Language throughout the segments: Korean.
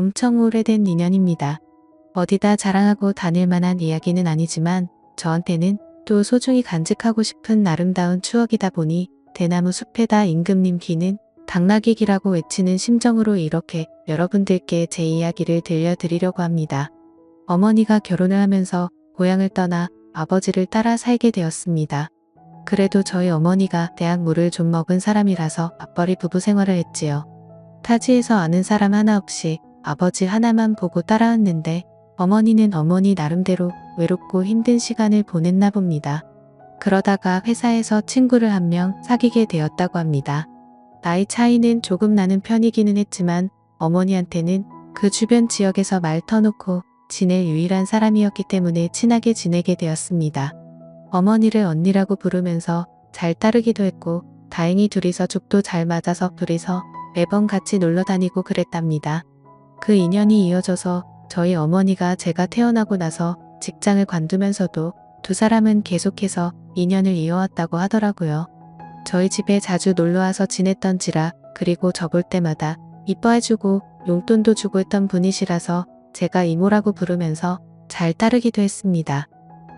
엄청 오래된 인연입니다. 어디다 자랑하고 다닐 만한 이야기는 아니지만 저한테는 또 소중히 간직하고 싶은 아름다운 추억이다 보니 대나무 숲에다 임금님 귀는 당나귀 귀라고 외치는 심정으로 이렇게 여러분들께 제 이야기를 들려드리려고 합니다. 어머니가 결혼을 하면서 고향을 떠나 아버지를 따라 살게 되었습니다. 그래도 저희 어머니가 대학 물을 좀 먹은 사람이라서 맞벌이 부부 생활을 했지요. 타지에서 아는 사람 하나 없이 아버지 하나만 보고 따라왔는데 어머니는 어머니 나름대로 외롭고 힘든 시간을 보냈나 봅니다. 그러다가 회사에서 친구를 한 명 사귀게 되었다고 합니다. 나이 차이는 조금 나는 편이기는 했지만 어머니한테는 그 주변 지역에서 말 터놓고 지낼 유일한 사람이었기 때문에 친하게 지내게 되었습니다. 어머니를 언니라고 부르면서 잘 따르기도 했고 다행히 둘이서 죽도 잘 맞아서 둘이서 매번 같이 놀러 다니고 그랬답니다. 그 인연이 이어져서 저희 어머니가 제가 태어나고 나서 직장을 관두면서도 두 사람은 계속해서 인연을 이어왔다고 하더라고요. 저희 집에 자주 놀러와서 지냈던지라 그리고 저 볼 때마다 이뻐해주고 용돈도 주고 했던 분이시라서 제가 이모라고 부르면서 잘 따르기도 했습니다.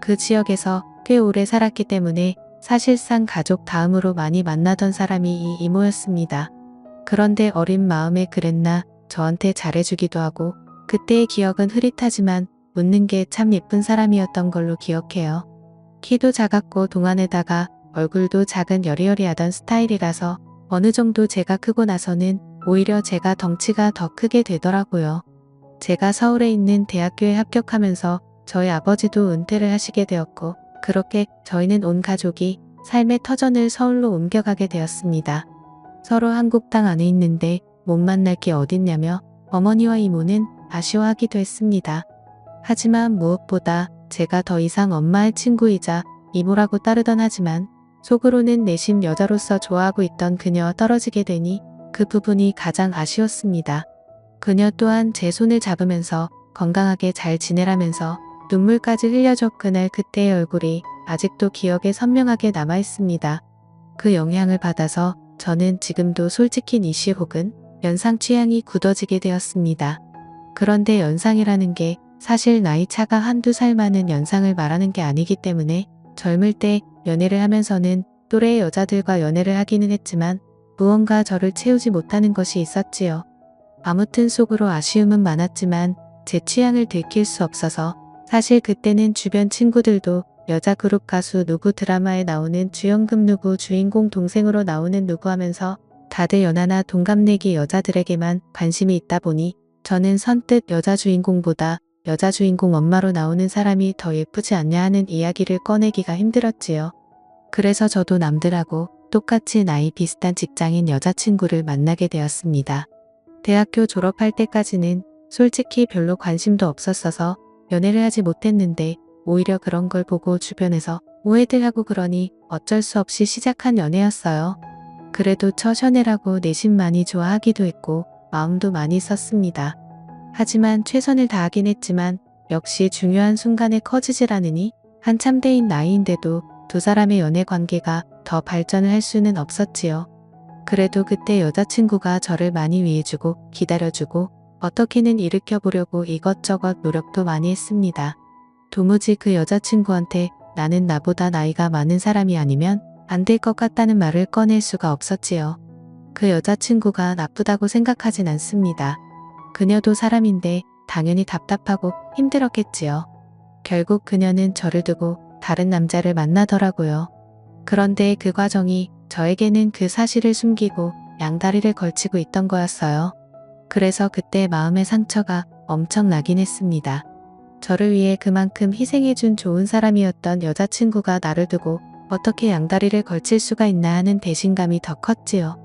그 지역에서 꽤 오래 살았기 때문에 사실상 가족 다음으로 많이 만나던 사람이 이 이모였습니다. 그런데 어린 마음에 그랬나 저한테 잘해주기도 하고 그때의 기억은 흐릿하지만 웃는 게 참 예쁜 사람이었던 걸로 기억해요. 키도 작았고 동안에다가 얼굴도 작은 여리여리하던 스타일이라서 어느 정도 제가 크고 나서는 오히려 제가 덩치가 더 크게 되더라고요. 제가 서울에 있는 대학교에 합격하면서 저희 아버지도 은퇴를 하시게 되었고 그렇게 저희는 온 가족이 삶의 터전을 서울로 옮겨가게 되었습니다. 서로 한국 땅 안에 있는데 못 만날 게 어딨냐며 어머니와 이모는 아쉬워하기도 했습니다. 하지만 무엇보다 제가 더 이상 엄마의 친구이자 이모라고 따르던 하지만 속으로는 내심 여자로서 좋아하고 있던 그녀와 떨어지게 되니 그 부분이 가장 아쉬웠습니다. 그녀 또한 제 손을 잡으면서 건강하게 잘 지내라면서 눈물까지 흘려줘 그날 그때의 얼굴이 아직도 기억에 선명하게 남아있습니다. 그 영향을 받아서 저는 지금도 솔직히 니시 혹은 연상 취향이 굳어지게 되었습니다. 그런데 연상이라는 게 사실 나이 차가 한두 살 많은 연상을 말하는 게 아니기 때문에 젊을 때 연애를 하면서는 또래의 여자들과 연애를 하기는 했지만 무언가 저를 채우지 못하는 것이 있었지요. 아무튼 속으로 아쉬움은 많았지만 제 취향을 들킬 수 없어서 사실 그때는 주변 친구들도 여자 그룹 가수 누구 드라마에 나오는 주연급 누구 주인공 동생으로 나오는 누구 하면서 다들 연하나 동갑내기 여자들에게만 관심이 있다 보니 저는 선뜻 여자 주인공보다 여자 주인공 엄마로 나오는 사람이 더 예쁘지 않냐 하는 이야기를 꺼내기가 힘들었지요. 그래서 저도 남들하고 똑같이 나이 비슷한 직장인 여자친구를 만나게 되었습니다. 대학교 졸업할 때까지는 솔직히 별로 관심도 없었어서 연애를 하지 못했는데 오히려 그런 걸 보고 주변에서 오해들 하고 그러니 어쩔 수 없이 시작한 연애였어요. 그래도 첫 연애라고 내심 많이 좋아하기도 했고 마음도 많이 썼습니다. 하지만 최선을 다하긴 했지만 역시 중요한 순간에 커지질 않으니 한참 대인 나이인데도 두 사람의 연애 관계가 더 발전을 할 수는 없었지요. 그래도 그때 여자친구가 저를 많이 위해주고 기다려주고 어떻게는 일으켜보려고 이것저것 노력도 많이 했습니다. 도무지 그 여자친구한테 나는 나보다 나이가 많은 사람이 아니면 안 될 것 같다는 말을 꺼낼 수가 없었지요. 그 여자친구가 나쁘다고 생각하진 않습니다. 그녀도 사람인데 당연히 답답하고 힘들었겠지요. 결국 그녀는 저를 두고 다른 남자를 만나더라고요. 그런데 그 과정이 저에게는 그 사실을 숨기고 양다리를 걸치고 있던 거였어요. 그래서 그때 마음의 상처가 엄청 나긴 했습니다. 저를 위해 그만큼 희생해준 좋은 사람이었던 여자친구가 나를 두고 어떻게 양다리를 걸칠 수가 있나 하는 배신감이 더 컸지요.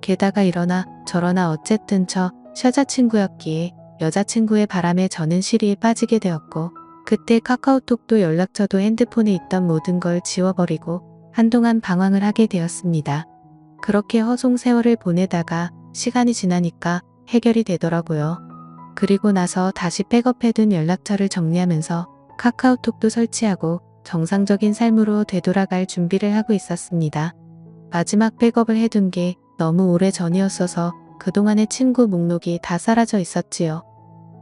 게다가 이러나 저러나 어쨌든 저 여자친구였기에 여자친구의 바람에 저는 시리에 빠지게 되었고 그때 카카오톡도 연락처도 핸드폰에 있던 모든 걸 지워버리고 한동안 방황을 하게 되었습니다. 그렇게 허송 세월을 보내다가 시간이 지나니까 해결이 되더라고요. 그리고 나서 다시 백업해둔 연락처를 정리하면서 카카오톡도 설치하고 정상적인 삶으로 되돌아갈 준비를 하고 있었습니다. 마지막 백업을 해둔 게 너무 오래 전이었어서 그동안의 친구 목록이 다 사라져 있었지요.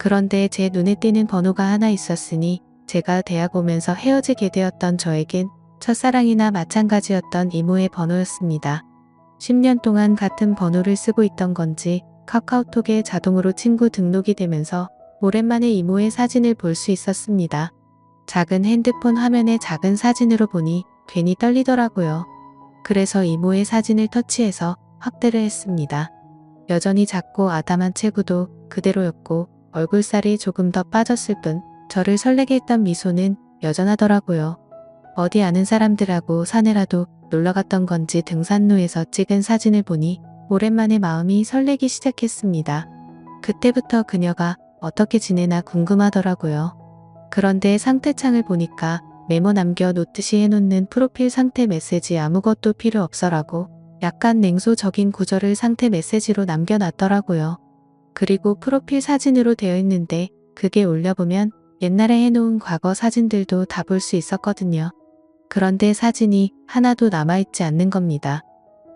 그런데 제 눈에 띄는 번호가 하나 있었으니 제가 대학 오면서 헤어지게 되었던 저에겐 첫사랑이나 마찬가지였던 이모의 번호였습니다. 10년 동안 같은 번호를 쓰고 있던 건지 카카오톡에 자동으로 친구 등록이 되면서 오랜만에 이모의 사진을 볼 수 있었습니다. 작은 핸드폰 화면에 작은 사진으로 보니 괜히 떨리더라고요. 그래서 이모의 사진을 터치해서 확대를 했습니다. 여전히 작고 아담한 체구도 그대로였고 얼굴살이 조금 더 빠졌을 뿐 저를 설레게 했던 미소는 여전하더라고요. 어디 아는 사람들하고 산에라도 놀러갔던 건지 등산로에서 찍은 사진을 보니 오랜만에 마음이 설레기 시작했습니다. 그때부터 그녀가 어떻게 지내나 궁금하더라고요. 그런데 상태창을 보니까 메모 남겨 놓듯이 해놓는 프로필 상태 메시지 아무것도 필요 없어라고 약간 냉소적인 구절을 상태 메시지로 남겨놨더라고요. 그리고 프로필 사진으로 되어 있는데 그게 올려보면 옛날에 해놓은 과거 사진들도 다 볼 수 있었거든요. 그런데 사진이 하나도 남아있지 않는 겁니다.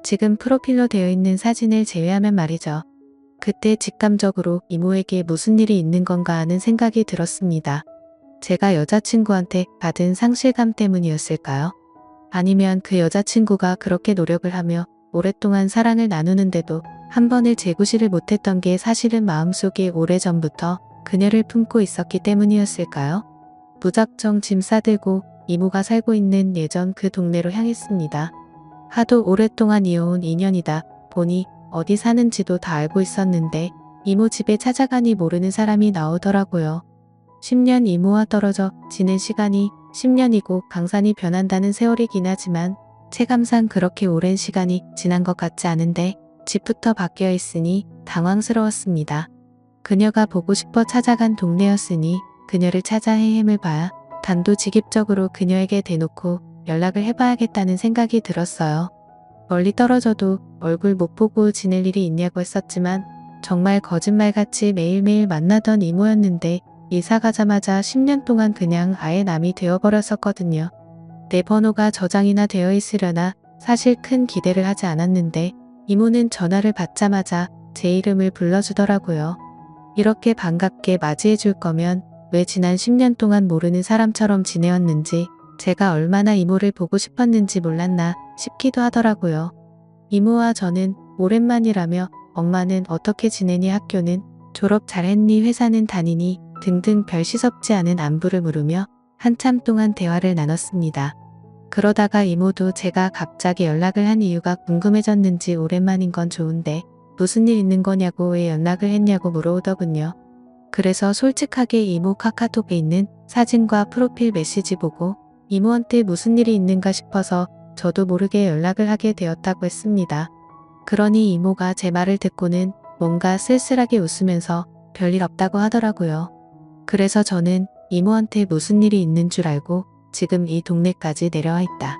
지금 프로필로 되어 있는 사진을 제외하면 말이죠. 그때 직감적으로 이모에게 무슨 일이 있는 건가 하는 생각이 들었습니다. 제가 여자친구한테 받은 상실감 때문이었을까요? 아니면 그 여자친구가 그렇게 노력을 하며 오랫동안 사랑을 나누는데도 한 번을 재구실을 못했던 게 사실은 마음속에 오래전부터 그녀를 품고 있었기 때문이었을까요? 무작정 짐 싸들고 이모가 살고 있는 예전 그 동네로 향했습니다. 하도 오랫동안 이어온 인연이다 보니 어디 사는지도 다 알고 있었는데 이모 집에 찾아가니 모르는 사람이 나오더라고요. 10년 이모와 떨어져 지낸 시간이 10년이고 강산이 변한다는 세월이긴 하지만 체감상 그렇게 오랜 시간이 지난 것 같지 않은데 집부터 바뀌어 있으니 당황스러웠습니다. 그녀가 보고 싶어 찾아간 동네였으니 그녀를 찾아 헤매을 봐야 단도직입적으로 그녀에게 대놓고 연락을 해봐야겠다는 생각이 들었어요. 멀리 떨어져도 얼굴 못 보고 지낼 일이 있냐고 했었지만 정말 거짓말같이 매일매일 만나던 이모였는데 이사 가자마자 10년 동안 그냥 아예 남이 되어버렸었거든요. 내 번호가 저장이나 되어 있으려나 사실 큰 기대를 하지 않았는데 이모는 전화를 받자마자 제 이름을 불러주더라고요. 이렇게 반갑게 맞이해 줄 거면 왜 지난 10년 동안 모르는 사람처럼 지내었는지 제가 얼마나 이모를 보고 싶었는지 몰랐나 싶기도 하더라고요. 이모와 저는 오랜만이라며 엄마는 어떻게 지내니 학교는 졸업 잘했니 회사는 다니니 등등 별 시섭지 않은 안부를 물으며 한참 동안 대화를 나눴습니다. 그러다가 이모도 제가 갑자기 연락을 한 이유가 궁금해졌는지 오랜만인 건 좋은데 무슨 일 있는 거냐고 왜 연락을 했냐고 물어오더군요. 그래서 솔직하게 이모 카카오톡에 있는 사진과 프로필 메시지 보고 이모한테 무슨 일이 있는가 싶어서 저도 모르게 연락을 하게 되었다고 했습니다. 그러니 이모가 제 말을 듣고는 뭔가 쓸쓸하게 웃으면서 별일 없다고 하더라고요. 그래서 저는 이모한테 무슨 일이 있는 줄 알고 지금 이 동네까지 내려와 있다.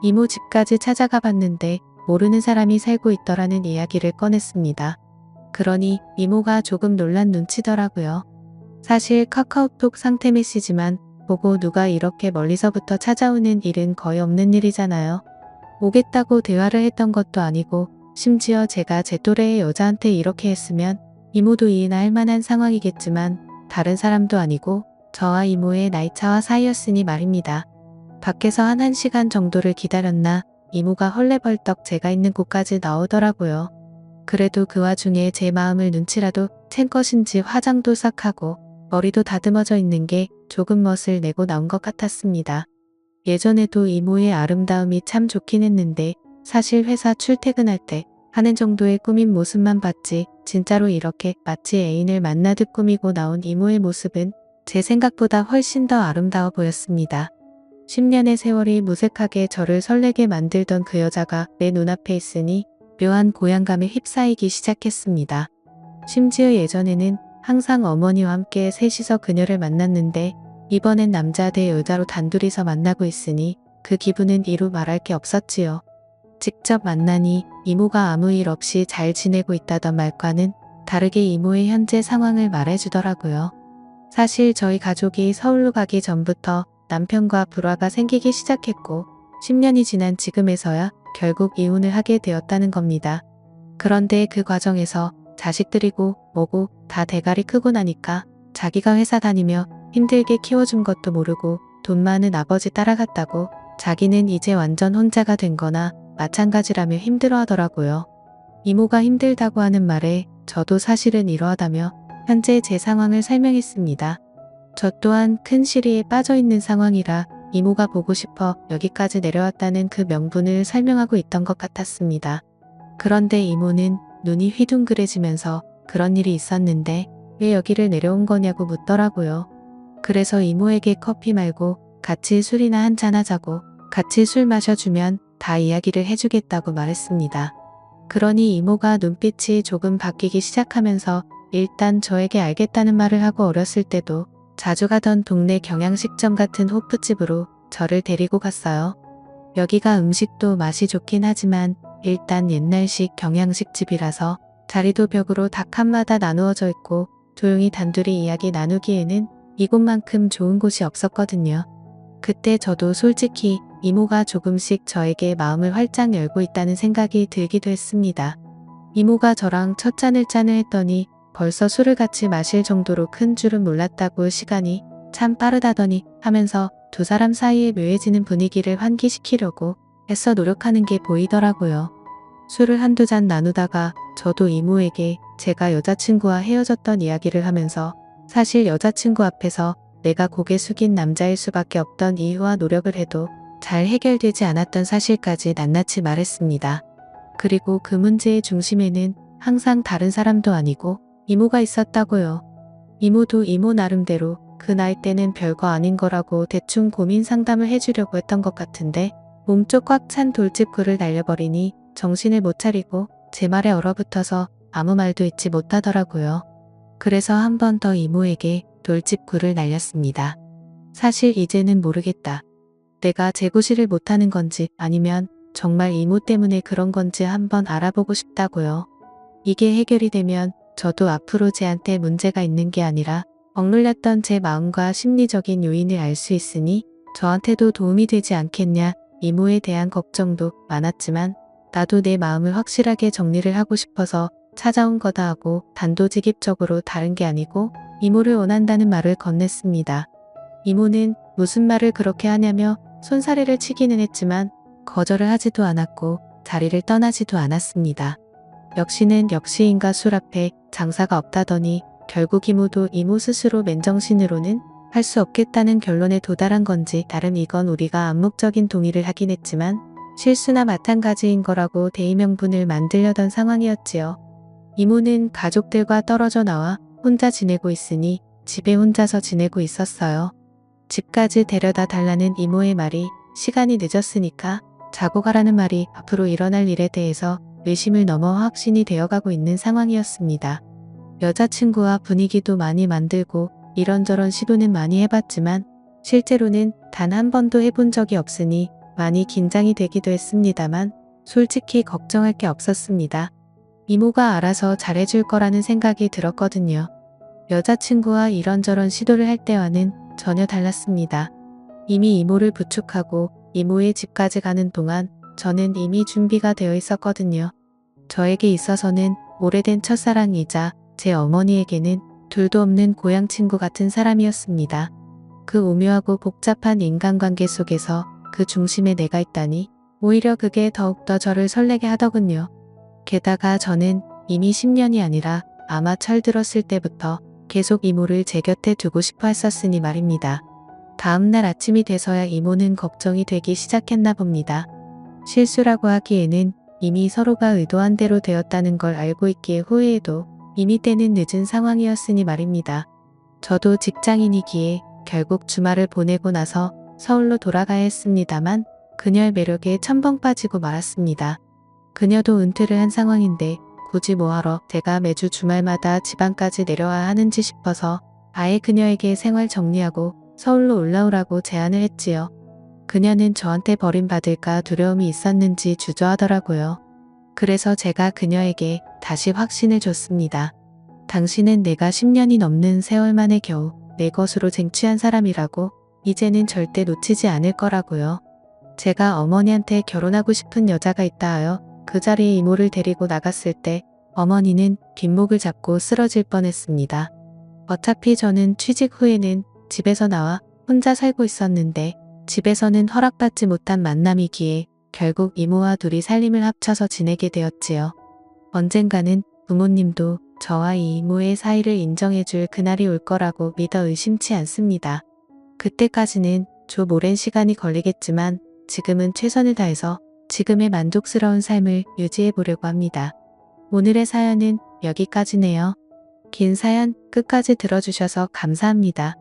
이모 집까지 찾아가 봤는데 모르는 사람이 살고 있더라는 이야기를 꺼냈습니다. 그러니 이모가 조금 놀란 눈치더라고요. 사실 카카오톡 상태 메시지만 보고 누가 이렇게 멀리서부터 찾아오는 일은 거의 없는 일이잖아요. 오겠다고 대화를 했던 것도 아니고 심지어 제가 제 또래의 여자한테 이렇게 했으면 이모도 이해나 할 만한 상황이겠지만 다른 사람도 아니고 저와 이모의 나이차와 사이였으니 말입니다. 밖에서 한 1시간 정도를 기다렸나 이모가 헐레벌떡 제가 있는 곳까지 나오더라고요. 그래도 그 와중에 제 마음을 눈치라도 챈 것인지 화장도 싹 하고 머리도 다듬어져 있는 게 조금 멋을 내고 나온 것 같았습니다. 예전에도 이모의 아름다움이 참 좋긴 했는데 사실 회사 출퇴근할 때 하는 정도의 꾸민 모습만 봤지 진짜로 이렇게 마치 애인을 만나듯 꾸미고 나온 이모의 모습은 제 생각보다 훨씬 더 아름다워 보였습니다. 10년의 세월이 무색하게 저를 설레게 만들던 그 여자가 내 눈앞에 있으니 묘한 고향감에 휩싸이기 시작했습니다. 심지어 예전에는 항상 어머니와 함께 셋이서 그녀를 만났는데 이번엔 남자 대 여자로 단둘이서 만나고 있으니 그 기분은 이루 말할 게 없었지요. 직접 만나니 이모가 아무 일 없이 잘 지내고 있다던 말과는 다르게 이모의 현재 상황을 말해주더라고요. 사실 저희 가족이 서울로 가기 전부터 남편과 불화가 생기기 시작했고 10년이 지난 지금에서야 결국 이혼을 하게 되었다는 겁니다. 그런데 그 과정에서 자식들이고 뭐고 다 대가리 크고 나니까 자기가 회사 다니며 힘들게 키워준 것도 모르고 돈 많은 아버지 따라갔다고 자기는 이제 완전 혼자가 된 거나 마찬가지라며 힘들어하더라고요. 이모가 힘들다고 하는 말에 저도 사실은 이러하다며 현재 제 상황을 설명했습니다. 저 또한 큰 시리에 빠져 있는 상황이라 이모가 보고 싶어 여기까지 내려왔다는 그 명분을 설명하고 있던 것 같았습니다. 그런데 이모는 눈이 휘둥그레지면서 그런 일이 있었는데 왜 여기를 내려온 거냐고 묻더라고요. 그래서 이모에게 커피 말고 같이 술이나 한잔 하자고 같이 술 마셔주면 다 이야기를 해주겠다고 말했습니다. 그러니 이모가 눈빛이 조금 바뀌기 시작하면서 일단 저에게 알겠다는 말을 하고 어렸을 때도 자주 가던 동네 경양식점 같은 호프집으로 저를 데리고 갔어요. 여기가 음식도 맛이 좋긴 하지만 일단 옛날식 경양식 집이라서 자리도 벽으로 다 칸마다 나누어져 있고 조용히 단둘이 이야기 나누기에는 이곳만큼 좋은 곳이 없었거든요. 그때 저도 솔직히 이모가 조금씩 저에게 마음을 활짝 열고 있다는 생각이 들기도 했습니다. 이모가 저랑 첫 잔을 했더니 벌써 술을 같이 마실 정도로 큰 줄은 몰랐다고 시간이 참 빠르다더니 하면서 두 사람 사이에 묘해지는 분위기를 환기시키려고 애써 노력하는 게 보이더라고요. 술을 한두 잔 나누다가 저도 이모에게 제가 여자친구와 헤어졌던 이야기를 하면서 사실 여자친구 앞에서 내가 고개 숙인 남자일 수밖에 없던 이유와 노력을 해도 잘 해결되지 않았던 사실까지 낱낱이 말했습니다. 그리고 그 문제의 중심에는 항상 다른 사람도 아니고 이모가 있었다고요. 이모도 이모 나름대로 그 나이 때는 별거 아닌 거라고 대충 고민 상담을 해주려고 했던 것 같은데 몸쪽 꽉 찬 돌집 굴을 날려버리니 정신을 못 차리고 제 말에 얼어붙어서 아무 말도 잊지 못하더라고요. 그래서 한 번 더 이모에게 돌집 굴을 날렸습니다. 사실 이제는 모르겠다. 내가 재구실을 못하는 건지 아니면 정말 이모 때문에 그런 건지 한번 알아보고 싶다고요. 이게 해결이 되면 저도 앞으로 쟤한테 문제가 있는 게 아니라 억눌렸던 제 마음과 심리적인 요인을 알 수 있으니 저한테도 도움이 되지 않겠냐. 이모에 대한 걱정도 많았지만 나도 내 마음을 확실하게 정리를 하고 싶어서 찾아온 거다 하고 단도직입적으로 다른 게 아니고 이모를 원한다는 말을 건넸습니다. 이모는 무슨 말을 그렇게 하냐며 손사래를 치기는 했지만 거절을 하지도 않았고 자리를 떠나지도 않았습니다. 역시는 역시인가 술 앞에 장사가 없다더니 결국 이모도 이모 스스로 맨정신으로는 할 수 없겠다는 결론에 도달한 건지 나름 이건 우리가 암묵적인 동의를 하긴 했지만 실수나 마찬가지인 거라고 대의명분을 만들려던 상황이었지요. 이모는 가족들과 떨어져 나와 혼자 지내고 있으니 집에 혼자서 지내고 있었어요. 집까지 데려다 달라는 이모의 말이 시간이 늦었으니까 자고 가라는 말이 앞으로 일어날 일에 대해서 의심을 넘어 확신이 되어가고 있는 상황이었습니다. 여자친구와 분위기도 많이 만들고 이런저런 시도는 많이 해봤지만 실제로는 단 한 번도 해본 적이 없으니 많이 긴장이 되기도 했습니다만 솔직히 걱정할 게 없었습니다. 이모가 알아서 잘해줄 거라는 생각이 들었거든요. 여자친구와 이런저런 시도를 할 때와는 전혀 달랐습니다. 이미 이모를 부축하고 이모의 집까지 가는 동안 저는 이미 준비가 되어 있었거든요. 저에게 있어서는 오래된 첫사랑이자 제 어머니에게는 둘도 없는 고향 친구 같은 사람이었습니다. 그 오묘하고 복잡한 인간관계 속에서 그 중심에 내가 있다니 오히려 그게 더욱더 저를 설레게 하더군요. 게다가 저는 이미 10년이 아니라 아마 철들었을 때부터 계속 이모를 제 곁에 두고 싶어 했었으니 말입니다. 다음날 아침이 돼서야 이모는 걱정이 되기 시작했나 봅니다. 실수라고 하기에는 이미 서로가 의도한 대로 되었다는 걸 알고 있기에 후회해도 이미 때는 늦은 상황이었으니 말입니다. 저도 직장인이기에 결국 주말을 보내고 나서 서울로 돌아가야 했습니다만 그녀의 매력에 첨벙 빠지고 말았습니다. 그녀도 은퇴를 한 상황인데 굳이 뭐하러 제가 매주 주말마다 지방까지 내려와야 하는지 싶어서 아예 그녀에게 생활 정리하고 서울로 올라오라고 제안을 했지요. 그녀는 저한테 버림받을까 두려움이 있었는지 주저하더라고요. 그래서 제가 그녀에게 다시 확신을 줬습니다. 당신은 내가 10년이 넘는 세월 만에 겨우 내 것으로 쟁취한 사람이라고 이제는 절대 놓치지 않을 거라고요. 제가 어머니한테 결혼하고 싶은 여자가 있다 하여 그 자리에 이모를 데리고 나갔을 때 어머니는 뒷목을 잡고 쓰러질 뻔했습니다. 어차피 저는 취직 후에는 집에서 나와 혼자 살고 있었는데 집에서는 허락받지 못한 만남이기에 결국 이모와 둘이 살림을 합쳐서 지내게 되었지요. 언젠가는 부모님도 저와 이 이모의 사이를 인정해줄 그날이 올 거라고 믿어 의심치 않습니다. 그때까지는 좀 오랜 시간이 걸리겠지만 지금은 최선을 다해서 지금의 만족스러운 삶을 유지해 보려고 합니다. 오늘의 사연은 여기까지네요. 긴 사연 끝까지 들어주셔서 감사합니다.